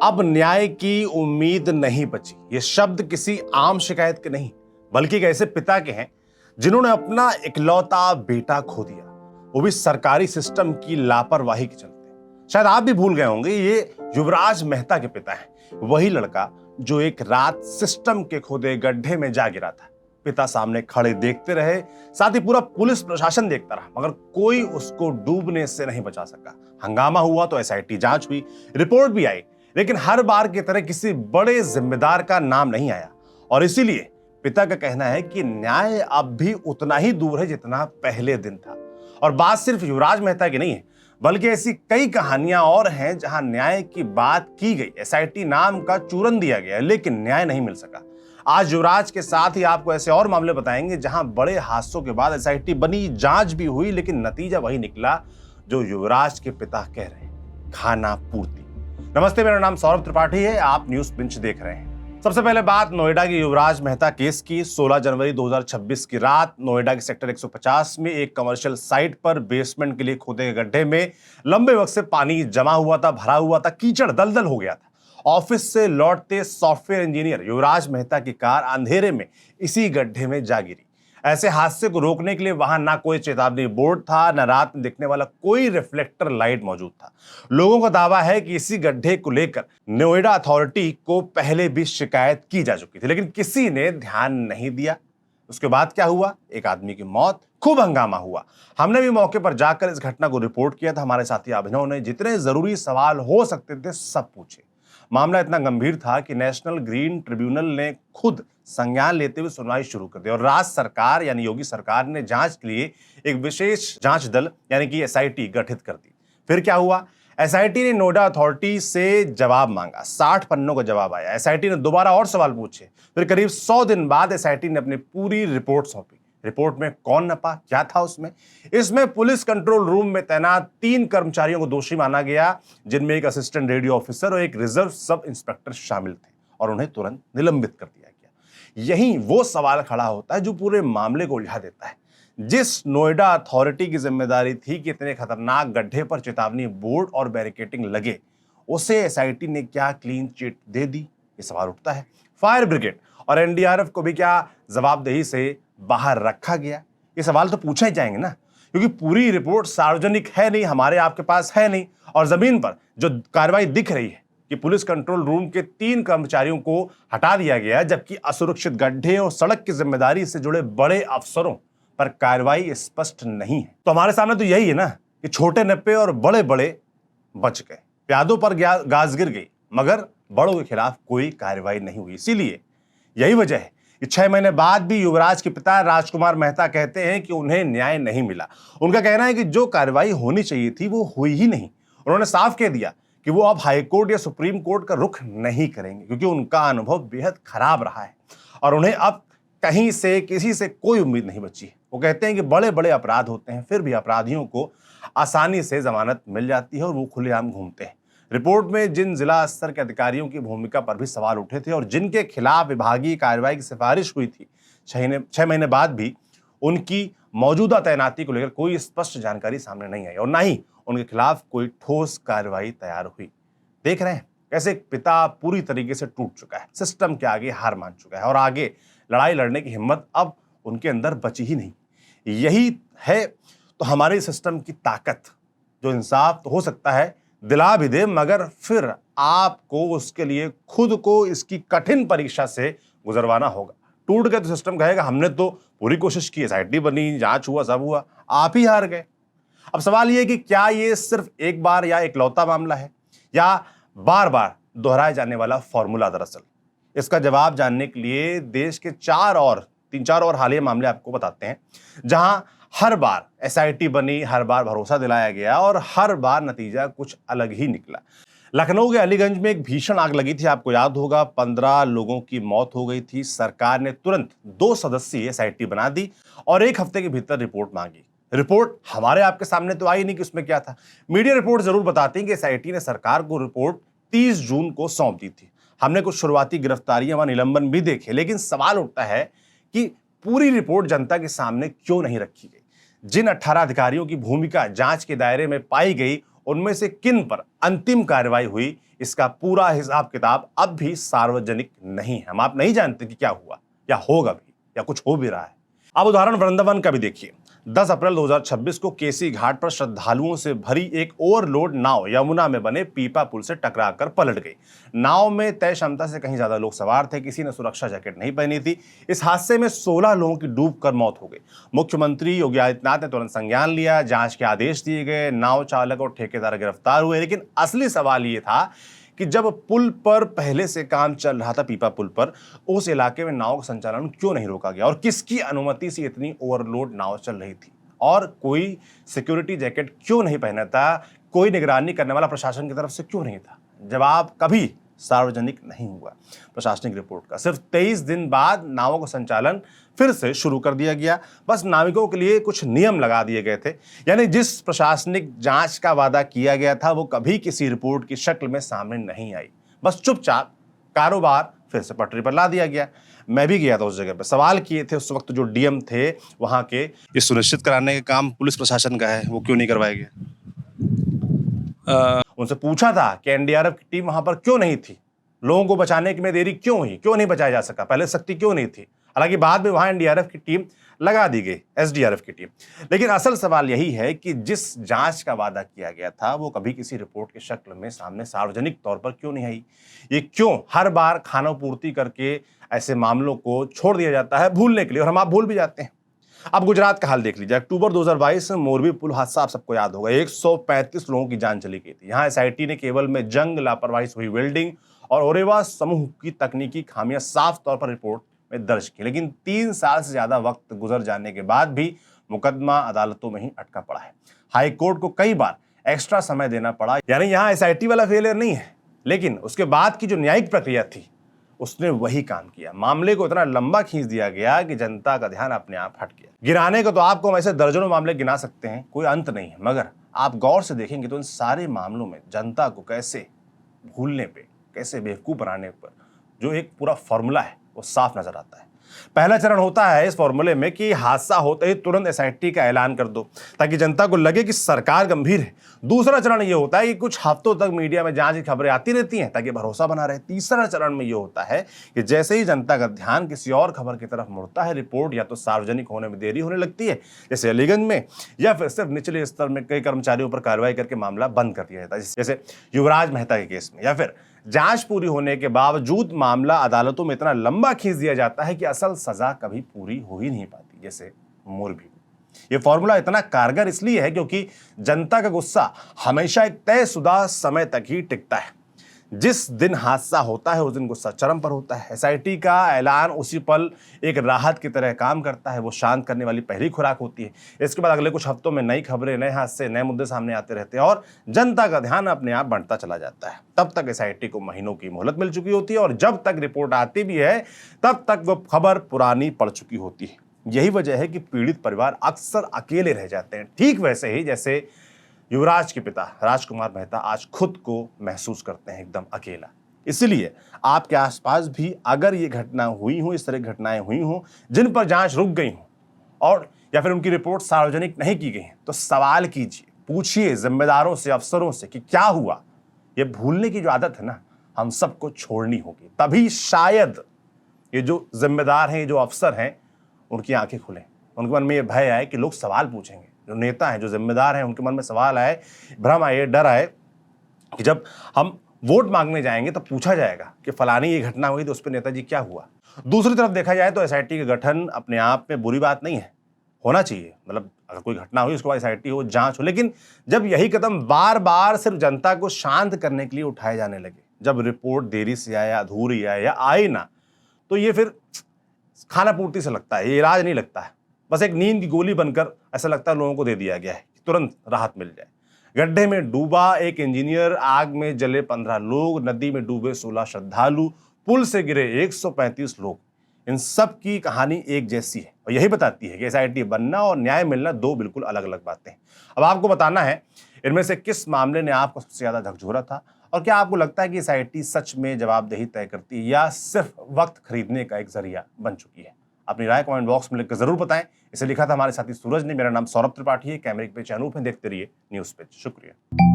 अब न्याय की उम्मीद नहीं बची। ये शब्द किसी आम शिकायत के नहीं, बल्कि एक ऐसे पिता के हैं जिन्होंने अपना इकलौता बेटा खो दिया, वो भी सरकारी सिस्टम की लापरवाही के चलते। शायद आप भी भूल गए होंगे, ये युवराज मेहता के पिता हैं, वही लड़का जो एक रात सिस्टम के खोदे गड्ढे में जा गिरा था। पिता सामने खड़े देखते रहे, साथ ही पूरा पुलिस प्रशासन देखता रहा, मगर कोई उसको डूबने से नहीं बचा सका। हंगामा हुआ तो एसआईटी जांच हुई, रिपोर्ट भी आई, लेकिन हर बार की तरह किसी बड़े जिम्मेदार का नाम नहीं आया। और इसीलिए पिता का कहना है कि न्याय अब भी उतना ही दूर है जितना पहले दिन था। और बात सिर्फ युवराज मेहता की नहीं है, बल्कि ऐसी कई कहानियां और हैं जहां न्याय की बात की गई, एसआईटी नाम का चूरन दिया गया, लेकिन न्याय नहीं मिल सका। आज युवराज के साथ ही आपको ऐसे और मामले बताएंगे जहां बड़े हादसों के बाद एसआईटी बनी, जांच भी हुई, लेकिन नतीजा वही निकला जो युवराज के पिता कह रहे हैं, खाना पूर्ति। नमस्ते, मेरा नाम सौरभ त्रिपाठी है, आप न्यूज पिंच देख रहे हैं। सबसे पहले बात नोएडा के युवराज मेहता केस की। 16 जनवरी 2026 की रात नोएडा के सेक्टर 150 में एक कमर्शियल साइट पर बेसमेंट के लिए खोदे गए गड्ढे में लंबे वक्त से पानी जमा हुआ था, भरा हुआ था, कीचड़ दलदल हो गया था। ऑफिस से लौटते सॉफ्टवेयर इंजीनियर युवराज मेहता की कार अंधेरे में इसी गड्ढे में जा गिरी। ऐसे हादसे को रोकने के लिए वहां ना कोई चेतावनी बोर्ड था, ना रात में दिखने वाला कोई रिफ्लेक्टर लाइट मौजूद था। लोगों का दावा है कि इसी गड्ढे को लेकर नोएडा अथॉरिटी को पहले भी शिकायत की जा चुकी थी, लेकिन किसी ने ध्यान नहीं दिया। उसके बाद क्या हुआ? एक आदमी की मौत, खूब हंगामा हुआ। हमने भी मौके पर जाकर इस घटना को रिपोर्ट किया था। हमारे साथी अभिनव ने जितने जरूरी सवाल हो सकते थे सब पूछे। मामला इतना गंभीर था कि नेशनल ग्रीन ट्रिब्यूनल ने खुद संज्ञान लेते हुए सुनवाई शुरू कर दी और राज्य सरकार यानी योगी सरकार ने जांच के लिए एक विशेष जांच दल यानी कि एसआईटी गठित कर दी। फिर क्या हुआ? एसआईटी ने नोएडा अथॉरिटी से जवाब मांगा, 60 पन्नों का जवाब आया। एसआईटी ने दोबारा और सवाल पूछे, फिर करीब 100 दिन बाद एसआईटी ने अपनी पूरी रिपोर्ट सौंपी। रिपोर्ट में कौन नपा, क्या था उसमें? इसमें पुलिस कंट्रोल रूम में तैनात 3 कर्मचारियों को दोषी माना गया, जिनमें एक असिस्टेंट रेडियो ऑफिसर और एक रिजर्व सब इंस्पेक्टर शामिल थे, और उन्हें तुरंत निलंबित कर दिया गया। यही वो सवाल खड़ा होता है जो पूरे मामले को उलझा देता है। जिस नोएडा अथॉरिटी की जिम्मेदारी थी कि इतने खतरनाक गड्ढे पर चेतावनी बोर्ड और बैरिकेडिंग लगे, उसे एसआईटी ने क्या क्लीन चिट दे दी? ये सवाल उठता है। फायर ब्रिगेड और एनडीआरएफ को भी क्या जवाबदेही से बाहर रखा गया? ये सवाल तो पूछे ही जाएंगे ना, क्योंकि पूरी रिपोर्ट सार्वजनिक है नहीं, हमारे आपके पास है नहीं। और जमीन पर जो कार्रवाई दिख रही है कि पुलिस कंट्रोल रूम के 3 कर्मचारियों को हटा दिया गया, जबकि असुरक्षित गड्ढे और सड़क की जिम्मेदारी से जुड़े बड़े अफसरों पर कार्रवाई स्पष्ट नहीं है। तो हमारे सामने तो यही है ना कि छोटे नप्पे और बड़े बड़े बच गए, प्यादों पर गाज गिर गई, मगर बड़ों के खिलाफ कोई कार्रवाई नहीं हुई। इसीलिए यही वजह है कि 6 महीने बाद भी युवराज के पिता राजकुमार मेहता कहते हैं कि उन्हें न्याय नहीं मिला। उनका कहना है कि जो कार्रवाई होनी चाहिए थी वो हुई ही नहीं। उन्होंने साफ कह दिया कि वो अब हाईकोर्ट या सुप्रीम कोर्ट का रुख नहीं करेंगे, क्योंकि उनका अनुभव बेहद खराब रहा है और उन्हें अब कहीं से किसी से कोई उम्मीद नहीं बची है। वो कहते हैं कि बड़े बड़े अपराध होते हैं, फिर भी अपराधियों को आसानी से जमानत मिल जाती है और वो खुलेआम घूमते हैं। रिपोर्ट में जिन जिला स्तर के अधिकारियों की भूमिका पर भी सवाल उठे थे और जिनके खिलाफ विभागीय कार्रवाई की सिफारिश हुई थी, 6 महीने बाद भी उनकी मौजूदा तैनाती को लेकर कोई स्पष्ट जानकारी सामने नहीं आई और ना ही उनके खिलाफ कोई ठोस कार्रवाई तैयार हुई। देख रहे हैं कैसे एक पिता पूरी तरीके से टूट चुका है, सिस्टम के आगे हार मान चुका है और आगे लड़ाई लड़ने की हिम्मत अब उनके अंदर बची ही नहीं। यही है तो हमारे सिस्टम की ताकत, जो इंसाफ तो हो सकता है दिला भी दे, मगर फिर आपको उसके लिए खुद को इसकी कठिन परीक्षा से गुजरवाना होगा। टूट गए तो सिस्टम कहेगा हमने तो पूरी कोशिश की, एसआईटी बनी, जांच हुआ, सब हुआ, आप ही हार गए। अब सवाल यह है कि क्या ये सिर्फ एक बार या इकलौता मामला है या बार बार दोहराए जाने वाला फॉर्मूला? दरअसल इसका जवाब जानने के लिए देश के 3-4 और हालिया मामले आपको बताते हैं, जहां हर बार एसआईटी बनी, हर बार भरोसा दिलाया गया और हर बार नतीजा कुछ अलग ही निकला। लखनऊ के अलीगंज में एक भीषण आग लगी थी, आपको याद होगा, 15 लोगों की मौत हो गई थी। सरकार ने तुरंत 2 सदस्यीय एसआईटी बना दी और 1 हफ्ते के भीतर रिपोर्ट मांगी। रिपोर्ट हमारे आपके सामने तो आई नहीं कि उसमें क्या था। मीडिया रिपोर्ट जरूर बताती है कि एसआईटी ने सरकार को रिपोर्ट 30 जून को सौंप दी थी। हमने कुछ शुरुआती गिरफ्तारियां व निलंबन भी देखे, लेकिन सवाल उठता है कि पूरी रिपोर्ट जनता के सामने क्यों नहीं रखी गई? जिन 18 अधिकारियों की भूमिका जांच के दायरे में पाई गई, उनमें से किन पर अंतिम कार्रवाई हुई, इसका पूरा हिसाब किताब अब भी सार्वजनिक नहीं है। हम आप नहीं जानते कि क्या हुआ या होगा भी या कुछ हो भी रहा है। अब उदाहरण वृंदावन का भी देखिए। 10 अप्रैल 2026 को केसी घाट पर श्रद्धालुओं से भरी एक ओवरलोड नाव यमुना में बने पीपा पुल से टकराकर पलट गई। नाव में तय क्षमता से कहीं ज्यादा लोग सवार थे, किसी ने सुरक्षा जैकेट नहीं पहनी थी। इस हादसे में 16 लोगों की डूबकर मौत हो गई। मुख्यमंत्री योगी आदित्यनाथ ने तुरंत संज्ञान लिया, जांच के आदेश दिए गए, नाव चालक और ठेकेदार गिरफ्तार हुए। लेकिन असली सवाल ये था कि जब पुल पर पहले से काम चल रहा था, पीपा पुल पर, उस इलाके में नाव का संचालन क्यों नहीं रोका गया और किसकी अनुमति से इतनी ओवरलोड नाव चल रही थी और कोई सिक्योरिटी जैकेट क्यों नहीं पहना था, कोई निगरानी करने वाला प्रशासन की तरफ से क्यों नहीं था। जवाब कभी सार्वजनिक नहीं हुआ। प्रशासनिक रिपोर्ट का सिर्फ 23 दिन बाद नावों का संचालन फिर से शुरू कर दिया गया। बस नाविकों के लिए कुछ नियम लगा दिए गए थे, यानी जिस प्रशासनिक जांच का वादा किया गया था वो कभी किसी रिपोर्ट की शक्ल में सामने नहीं आई। बस चुपचाप कारोबार फिर से पटरी पर ला दिया गया। मैं भी गया था उस जगह पर, सवाल किए थे उस वक्त जो डीएम थे वहां के, ये सुनिश्चित कराने का काम पुलिस प्रशासन का है, वो क्यों नहीं करवाया गया। उनसे पूछा था कि एनडीआरएफ की टीम वहां पर क्यों नहीं थी, लोगों को बचाने में देरी क्यों हुई, क्यों नहीं बचाया जा सका, पहले शक्ति क्यों नहीं थी। हालांकि बाद में वहां एनडीआरएफ की टीम लगा दी गई, एसडीआरएफ की टीम। लेकिन असल सवाल यही है कि जिस जांच का वादा किया गया था वो कभी किसी रिपोर्ट की शक्ल में सामने सार्वजनिक तौर पर क्यों नहीं आई। ये क्यों हर बार खानापूर्ति करके ऐसे मामलों को छोड़ दिया जाता है भूलने के लिए, और हम आप भूल भी जाते हैं। अब गुजरात का हाल देख लीजिए। अक्टूबर 2022 में मोरबी पुल हादसा आप सबको याद होगा, 135 लोगों की जान चली गई थी। यहाँ एसआईटी ने केवल में जंग, लापरवाही से हुई वेल्डिंग और ओरेवा समूह की तकनीकी खामियां साफ तौर पर रिपोर्ट में दर्ज की। लेकिन 3 साल से ज्यादा वक्त गुजर जाने के बाद भी मुकदमा अदालतों में ही अटका पड़ा है। हाई कोर्ट को कई बार एक्स्ट्रा समय देना पड़ा। यानी यहाँ एसआईटी वाला फेलियर नहीं है, लेकिन उसके बाद की जो न्यायिक प्रक्रिया थी उसने वही काम किया। मामले को इतना लंबा खींच दिया गया कि जनता का ध्यान अपने आप हट गया। गिनाने को तो आपको हम ऐसे दर्जनों मामले गिना सकते हैं, कोई अंत नहीं है, मगर आप गौर से देखेंगे तो इन सारे मामलों में जनता को कैसे भूलने पे, कैसे बेवकूफ बनाने पर जो एक पूरा फॉर्मूला है वो साफ नजर आता है। पहला चरण होता है इस फॉर्मूले में कि हादसा होते ही तुरंत एसआईटी का ऐलान कर दो ताकि जनता को लगे कि सरकार गंभीर है। दूसरा चरण ये होता है कि कुछ हफ्तों तक मीडिया में जांच की खबरें आती रहती हैं ताकि भरोसा बना रहे। तीसरा चरण में ये होता है कि जैसे ही जनता का ध्यान किसी और खबर की तरफ मुड़ता है, रिपोर्ट या तो सार्वजनिक होने में देरी होने लगती है जैसे अलीगंज में, या फिर सिर्फ निचले स्तर में कई कर्मचारियों पर कार्रवाई करके मामला बंद कर दिया जाता है जैसे युवराज मेहता के केस में, या फिर जांच पूरी होने के बावजूद मामला अदालतों में इतना लंबा खींच दिया जाता है कि असल सजा कभी पूरी हो ही नहीं पाती, जैसे मोरबी। ये फॉर्मूला इतना कारगर इसलिए है क्योंकि जनता का गुस्सा हमेशा एक तयशुदा समय तक ही टिकता है। जिस दिन हादसा होता है उस दिन गुस्सा चरम पर होता है। एसआईटी का ऐलान उसी पल एक राहत की तरह काम करता है, वो शांत करने वाली पहली खुराक होती है। इसके बाद अगले कुछ हफ्तों में नई खबरें, नए हादसे, नए मुद्दे सामने आते रहते हैं और जनता का ध्यान अपने आप बढ़ता चला जाता है। तब तक एसआईटी को महीनों की मोहलत मिल चुकी होती है और जब तक रिपोर्ट आती भी है तब तक वो खबर पुरानी पड़ चुकी होती है। यही वजह है कि पीड़ित परिवार अक्सर अकेले रह जाते हैं, ठीक वैसे ही जैसे युवराज के पिता राजकुमार मेहता आज खुद को महसूस करते हैं एकदम अकेला। इसलिए आपके आसपास भी अगर ये घटना हुई हो, इस तरह की घटनाएं हुई हो जिन पर जांच रुक गई हो और या फिर उनकी रिपोर्ट सार्वजनिक नहीं की गई है, तो सवाल कीजिए, पूछिए जिम्मेदारों से, अफसरों से कि क्या हुआ। ये भूलने की जो आदत है ना, हम सबको छोड़नी होगी, तभी शायद ये जो जिम्मेदार हैं, ये जो अफसर हैं, उनकी आंखें खुलें, उनके मन में ये भय आए कि लोग सवाल पूछेंगे। जो नेता हैं, जो जिम्मेदार हैं, उनके मन में सवाल आए, भ्रम आए, डर आए कि जब हम वोट मांगने जाएंगे तो पूछा जाएगा कि फलानी ये घटना हुई तो उस पर नेताजी क्या हुआ। दूसरी तरफ देखा जाए तो एसआईटी का गठन अपने आप में बुरी बात नहीं है, होना चाहिए। मतलब अगर कोई घटना हुई उसके बाद एसआईटी हो, जांच हो, लेकिन जब यही कदम बार बार सिर्फ जनता को शांत करने के लिए उठाए जाने लगे, जब रिपोर्ट देरी से आए, अधूरी आए या आए ना, तो ये फिर खाना पूर्ति से लगता है, ये इलाज नहीं लगता है। बस एक नींद की गोली बनकर ऐसा लगता है लोगों को दे दिया गया है कि तुरंत राहत मिल जाए। गड्ढे में डूबा एक इंजीनियर, आग में जले 15 लोग, नदी में डूबे 16 श्रद्धालु, पुल से गिरे 135 लोग, इन सब की कहानी एक जैसी है और यही बताती है कि एसआईटी बनना और न्याय मिलना दो बिल्कुल अलग अलग बातें हैं। अब आपको बताना है इनमें से किस मामले ने आपको सबसे ज्यादा झकझोरा था और क्या आपको लगता है कि एसआईटी सच में जवाबदेही तय करती है या सिर्फ वक्त खरीदने का एक जरिया बन चुकी है। अपनी राय कमेंट बॉक्स में लिखकर जरूर बताएं। इसे लिखा था हमारे साथी सूरज ने। मेरा नाम सौरभ त्रिपाठी है। कैमरे पे अनूप हैं, देखते रहिए न्यूज़ पेज। शुक्रिया।